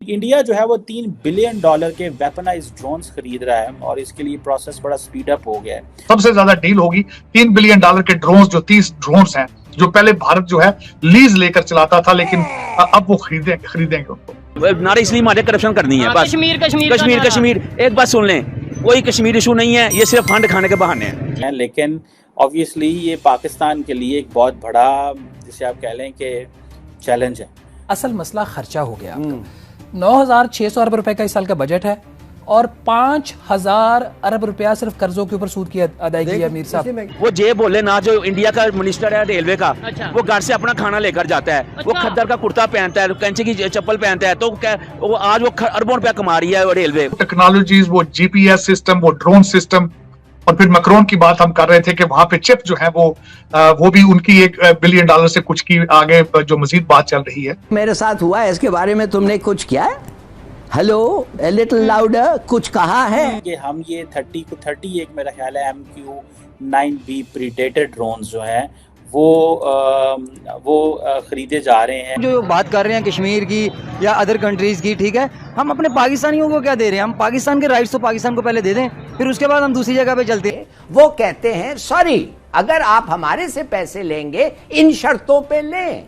India जो है वो $3 बिलियन के वेपनाइज्ड ड्रोन्स खरीद रहा है और इसके लिए प्रोसेस बड़ा स्पीड अप हो गया है। सबसे ज्यादा डील होगी $3 बिलियन के ड्रोन्स, जो 30 ड्रोन्स हैं, जो पहले भारत जो है लीज लेकर चलाता था, लेकिन अब वो खरीदेंगे उनको। नारे इसलिए हमारे करप्शन करनी है बस। कश्मीर एक बात सुन लें, कोई कश्मीर इशू नहीं है, ये सिर्फ फंड खाने के बहाने हैं। लेकिन ऑब्वियसली ये पाकिस्तान के लिए एक बहुत बड़ा, जिसे आप कह लें कि चैलेंज है। असल मसला खर्चा हो गया आपका। 9,600 अरब रुपए का इस साल का बजट है और 5,000 अरब रुपया सिर्फ कर्जों के ऊपर सूद की अदायगी है। मीर साहब वो जे बोले ना, जो इंडिया का मिनिस्टर है रेलवे का, वो घर से अपना खाना लेकर जाता है, वो खद्दर का कुर्ता पहनता है, कैंची की चप्पल पहनता है, तो वो आज वो अरबों रुपया कमा रही है रेलवे। टेक्नोलॉजीज, वो जीपीएस सिस्टम, वो ड्रोन सिस्टम, और फिर मैक्रोन की बात हम कर रहे थे कि वहां पे चिप जो है वो भी उनकी $1 बिलियन से कुछ की आगे जो मजीद बात चल रही है। मेरे साथ हुआ है, इसके बारे में तुमने कुछ किया है? हेलो, a little louder, कुछ कहा है कि हम ये 31 मेरा ख्याल है MQ-9B प्रीडेटर ड्रोन्स जो हैं वो खरीदे जा रहे हैं। जो बात कर रहे हैं कश्मीर की या अदर कंट्रीज की, ठीक है, हम अपने पाकिस्तानियों को क्या दे रहे हैं? हम पाकिस्तान के राइट्स तो पाकिस्तान को पहले दे दें, फिर उसके बाद हम दूसरी जगह पे चलते हैं। वो कहते हैं सॉरी, अगर आप हमारे से पैसे लेंगे इन शर्तों पे लें,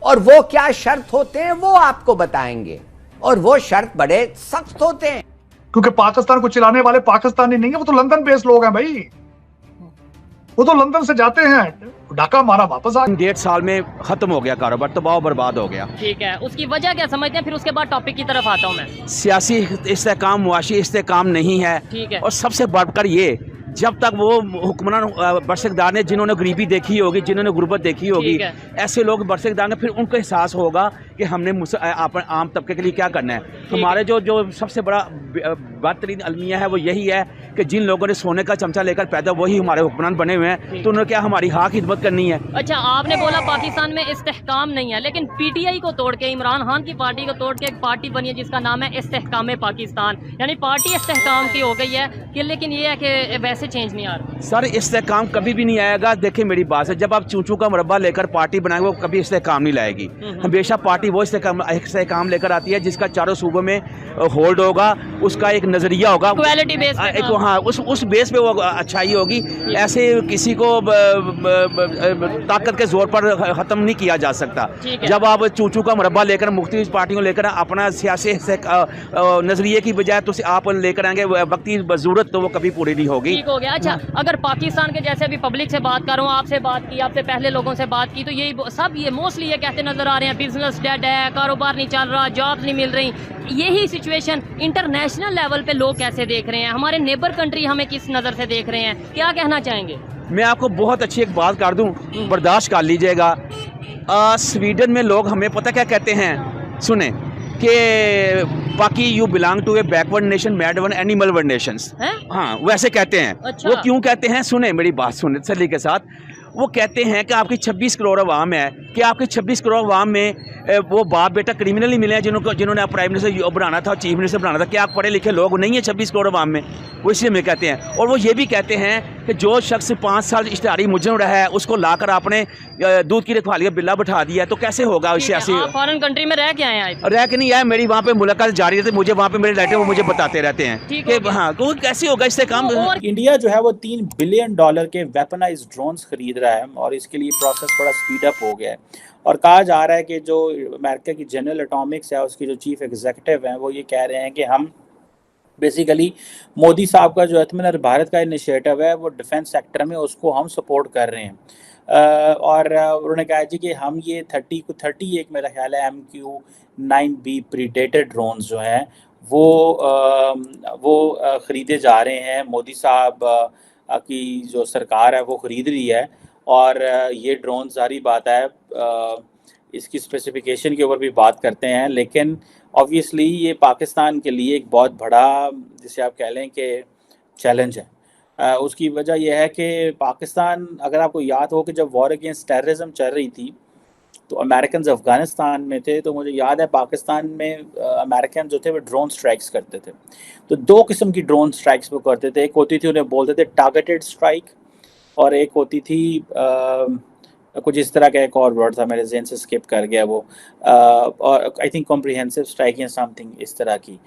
और वो क्या शर्त होते हैं वो आपको बताएंगे, और वो शर्त बड़े सख्त होते हैं। क्योंकि पाकिस्तान को चलाने वाले पाकिस्तानी नहीं है, वो तो लंदन बेस्ड लोग हैं भाई, वो तो लंदन से जाते हैं, ढाका मारा वापस आ। 1.5 साल में खत्म हो गया कारोबार, तबाह बर्बाद हो गया। ठीक है, उसकी वजह क्या समझते हैं? फिर उसके बाद टॉपिक की तरफ आता हूँ मैं। सियासी इस्तेहकाम, मुआशी इस्तेहकाम नहीं है। ठीक है। और सबसे बढ़कर ये, जब तक वो हुक्मरान बरसकदार ने, जिन्होंने गरीबी देखी होगी, जिन्होंने गुर्बत देखी होगी, ऐसे लोग बरसकदार, फिर उनको एहसास होगा कि हमने आम तबके के लिए क्या करना है। हमारे जो सबसे बड़ा बेहतरीन अलमिया है वो यही है कि जिन लोगों ने सोने का चमचा लेकर पैदा, वही हमारे हुक्मरान बने हुए हैं, तो उन्होंने क्या हमारी हाँ खिदमत करनी है। अच्छा, आपने बोला पाकिस्तान में इस्तेहकाम नहीं है, लेकिन पीटीआई को तोड़ के, इमरान खान की पार्टी को तोड़ के एक पार्टी बनी है जिसका नाम है इस्तेहकाम पाकिस्तान, यानी पार्टी इस्तेहकाम की हो गई है कि, लेकिन ये है कि वैसे चेंज नहीं आ रहा। सर, इस्तेहकाम कभी भी नहीं आएगा। देखिए मेरी बात है, जब आप चूचू का मुरब्बा लेकर पार्टी बनाएंगे, वो कभी इस्तेहकाम नहीं लाएगी। हमेशा पार्टी वो इस्तेहकाम लेकर आती है जिसका चारों सूबों में होल्ड होगा, उसका एक नजरिया होगा, क्वालिटी बेस पे। हाँ, उस बेस पे वो अच्छाई होगी। ऐसे किसी को ताकत के जोर पर खत्म नहीं किया जा सकता। जब आप चूचू का मुरब्बा लेकर, मुख्तलिफ पार्टियों लेकर अपना सियासी नजरिए की बजाय तो आप लेकर आएंगे वक्ती जरूरत, तो वो कभी पूरी नहीं होगी। ठीक हो गया। अच्छा, अगर पाकिस्तान के जैसे अभी पब्लिक से बात करूँ, आपसे बात की, आपसे पहले लोगों से बात की, तो यही सब ये मोस्टली ये कहते नजर आ रहे हैं, बिजनेस डेड है, कारोबार नहीं चल रहा, जॉब्स नहीं मिल रही। यही सिचुएशन इंटरनेशनल लेवल पे लोग कैसे देख रहे हैं? हमारे नेबर कंट्री हमें किस नज़र से देख रहे हैं? क्या कहना चाहेंगे? मैं आपको बहुत अच्छी एक बात कर दूं, बर्दाश्त कर लीजिएगा। स्वीडन में लोग हमें पता क्या कहते हैं, सुने कि बाकी you belong to a backward nation, mad one animal word nations. हाँ, वैसे कहते हैं। अच्छा। वो क्यों कहते हैं? सुने मेरी बात, सुने तसल्ली के साथ। वो कहते हैं कि आपकी 26 करोड़ अवाम है, कि आपके 26 करोड़ अवाम में वो बाप बेटा क्रिमिनल ही मिले हैं जिन्होंने प्राइम मिनिस्टर बनाना था, चीफ मिनिस्टर बनाना था। क्या आप पढ़े लिखे लोग नहीं है 26 करोड़ अवाम में? वो इसलिए में कहते हैं। और वो ये भी कहते हैं कि जो शख्स 5 साल इश्तिहारी मुजरिम रहा है, उसको लाकर आपने दूध की रखवाली का बिल्ला बैठा दिया, तो कैसे होगा? सियासी फॉरेन कंट्री में रह के आए हैं? रह के नहीं आए, मेरी वहाँ पे मुलाकात जारी रहती है, मुझे वहाँ पे मेरे लेटर वो मुझे बताते रहते हैं कि हाँ, तो कैसे होगा इससे काम। इंडिया जो है वो $3 बिलियन के वेपनाइज्ड ड्रोन्स खरीद रहा है और इसके लिए प्रोसेस बड़ा स्पीड अप हो गया है। और कहा जा रहा है कि जो अमेरिका की जनरल एटॉमिक्स है, उसकी जो चीफ एग्जीक्यूटिव हैं, वो ये कह रहे हैं कि हम बेसिकली मोदी साहब का जो आत्मनिर्भर भारत का इनिशिएटिव है, वो डिफेंस सेक्टर में उसको हम सपोर्ट कर रहे हैं। और उन्होंने कहा जी कि हम ये 31 मेरा ख्याल है MQ-9B प्रीडेटर ड्रोन्स जो हैं वो ख़रीदे जा रहे हैं। मोदी साहब की जो सरकार है वो ख़रीद रही है, और ये ड्रोन सारी बात है, इसकी स्पेसिफिकेशन के ऊपर भी बात करते हैं। लेकिन ऑब्वियसली ये पाकिस्तान के लिए एक बहुत बड़ा, जिसे आप कह लें कि चैलेंज है। उसकी वजह यह है कि पाकिस्तान, अगर आपको याद हो कि जब वॉर अगेंस्ट टेररिज्म चल रही थी, तो अमेरिकन अफ़गानिस्तान में थे, तो मुझे याद है पाकिस्तान में अमेरिकन जो थे वो ड्रोन स्ट्राइक्स करते थे। तो 2 किस्म की ड्रोन स्ट्राइक्स वो करते थे। एक होती थी, उन्हें बोलते थे टारगेटेड स्ट्राइक, और एक होती थी कुछ इस तरह का एक और वर्ड था, मेरे ज़हन से स्किप कर गया वो, और आई थिंक कॉम्प्रिहेंसिव स्ट्राइक या समथिंग इस तरह की।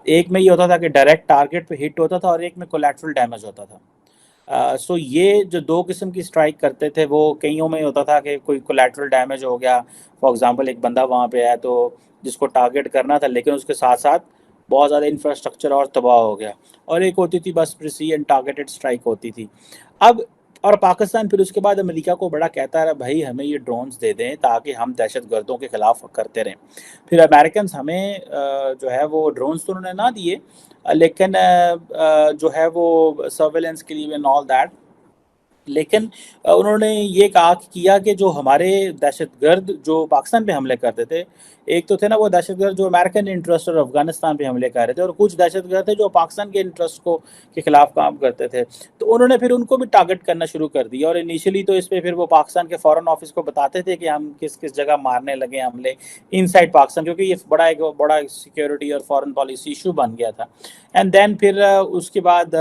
एक में ये होता था कि डायरेक्ट टारगेट पे हिट होता था और एक में कोलैटरल डैमेज होता था। सो ये जो दो किस्म की स्ट्राइक करते थे, वो कईयों में होता था कि कोई कोलैटरल डैमेज हो गया, फॉर एग्जांपल एक बंदा वहाँ पे है तो जिसको टारगेट करना था, लेकिन उसके साथ साथ बहुत ज़्यादा इंफ्रास्ट्रक्चर और तबाह हो गया। और एक होती थी बस प्रिसीजन टारगेटेड स्ट्राइक होती थी। अब और पाकिस्तान फिर उसके बाद अमेरिका को बड़ा कहता रहा, भाई हमें ये ड्रोन्स दे दें ताकि हम दहशतगर्दों के ख़िलाफ़ करते रहें। फिर अमेरिकन हमें जो है वो ड्रोन्स तो उन्होंने ना दिए, लेकिन जो है वो सर्वेलेंस के लिए एंड ऑल दैट, लेकिन उन्होंने ये किया कि जो हमारे दहशतगर्द जो पाकिस्तान पे हमले करते थे, एक तो थे ना वो दहशतगर्द जो अमेरिकन इंटरेस्ट और अफ़गानिस्तान पे हमले कर रहे थे, और कुछ दहशतगर्द थे जो पाकिस्तान के इंटरेस्ट के ख़िलाफ़ काम करते थे। तो उन्होंने फिर उनको भी टारगेट करना शुरू कर दिया, और इनिशियली तो इस पे फिर वो पाकिस्तान के फ़ॉरेन ऑफिस को बताते थे कि हम किस किस जगह मारने लगे हमले इनसाइड पाकिस्तान, क्योंकि ये बड़ा सिक्योरिटी और फॉरेन पॉलिसी इशू बन गया था। एंड देन फिर उसके बाद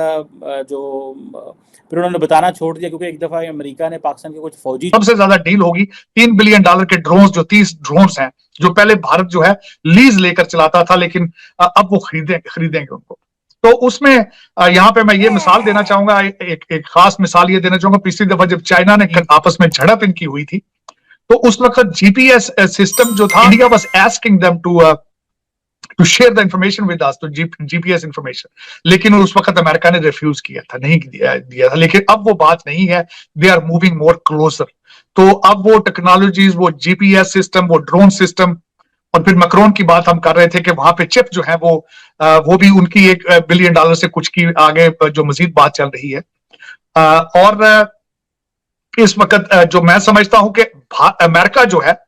फिर उन्होंने बताना छोड़ दिया, क्योंकि एक दफ़ा अमेरिका ने पाकिस्तान के कुछ फौजी, सबसे ज्यादा डील होगी $3 बिलियन के ड्रोन्स, जो 30 ड्रोन्स हैं जो पहले भारत जो है लीज लेकर चलाता था, लेकिन अब वो खरीदेंगे उनको। तो उसमें यहाँ पे मैं ये मिसाल देना चाहूंगा, एक खास मिसाल ये देना चाहूंगा। पिछली दफा जब चाइना ने आपस में झड़प इनकी हुई थी, तो उस वक्त जीपीएस सिस्टम जो था, India was asking them to share the information with us, तो जीपीएस इंफॉर्मेशन, लेकिन उस वक्त अमेरिका ने रिफ्यूज किया था, नहीं दिया था। लेकिन अब वो बात नहीं है, they are moving more closer. तो अब वो टेक्नोलॉजीज, वो जीपीएस सिस्टम, वो ड्रोन सिस्टम, और फिर मैक्रोन की बात हम कर रहे थे कि वहां पे चिप जो है वो भी उनकी $1 बिलियन से कुछ की आगे जो मजीद बात चल रही है। और इस वक्त जो मैं समझता हूं कि अमेरिका जो है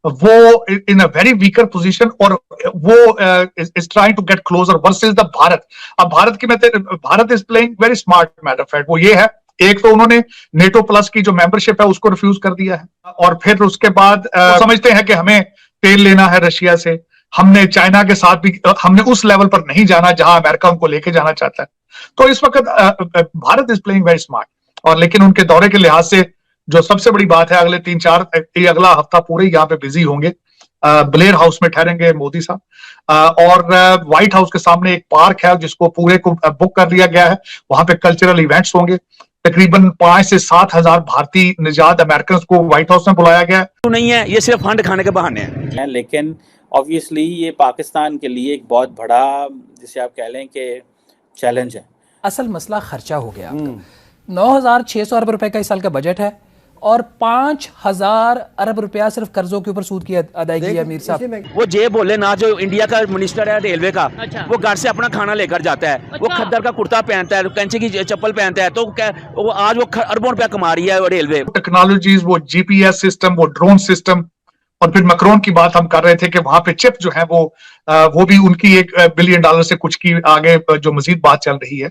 वो in a very weaker position, और वो is trying to get closer versus the Bharat. अब Bharat is playing very smart matter fact. वो ये है, एक तो उन्होंने नेटो प्लस की जो मेंबरशिप है उसको रिफ्यूज कर दिया है, और फिर उसके बाद समझते हैं कि हमें तेल लेना है रशिया से। हमने चाइना के साथ भी हमने उस लेवल पर नहीं जाना जहां अमेरिका उनको लेके जाना चाहता है। तो इस वक्त Bharat is playing very smart, और लेकिन उनके दौरे के लिहाज से जो सबसे बड़ी बात है, अगले 3-4 अगला हफ्ता पूरे यहाँ पे बिजी होंगे। ब्लेयर हाउस में ठहरेंगे मोदी साहब, और व्हाइट हाउस के सामने एक पार्क है जिसको पूरे को बुक कर लिया गया है, वहां पे कल्चरल इवेंट्स होंगे। तकरीबन 5 से 7 हजार भारतीय निजात अमेरिकन को व्हाइट हाउस में बुलाया गया है। नहीं है, ये सिर्फ फंड खाने के बहाने हैं। लेकिन ऑब्वियसली ये पाकिस्तान के लिए एक बहुत बड़ा, जिसे आप कह लें कि चैलेंज है। असल मसला खर्चा हो गया आपका। 9,600 अरब रुपए का इस साल का बजट है, और 5,000 अरब रुपया सिर्फ कर्जों के ऊपर सूद की अदायगी है। अमीर साहब, वो जे बोले ना, जो इंडिया का मिनिस्टर है रेलवे का, अच्छा। वो घर से अपना खाना लेकर जाता है। अच्छा। वो खद्दर का कुर्ता पहनता है, कैंची की चप्पल पहनता है, तो वो आज वो अरबों रुपया कमा रही है रेलवे। टेक्नोलॉजीज, वो जीपीएस सिस्टम, वो ड्रोन सिस्टम, और फिर मैक्रोन की बात हम कर रहे थे कि वहां पे चिप जो है वो भी उनकी $1 बिलियन से कुछ की आगे जो मजीद बात चल रही है।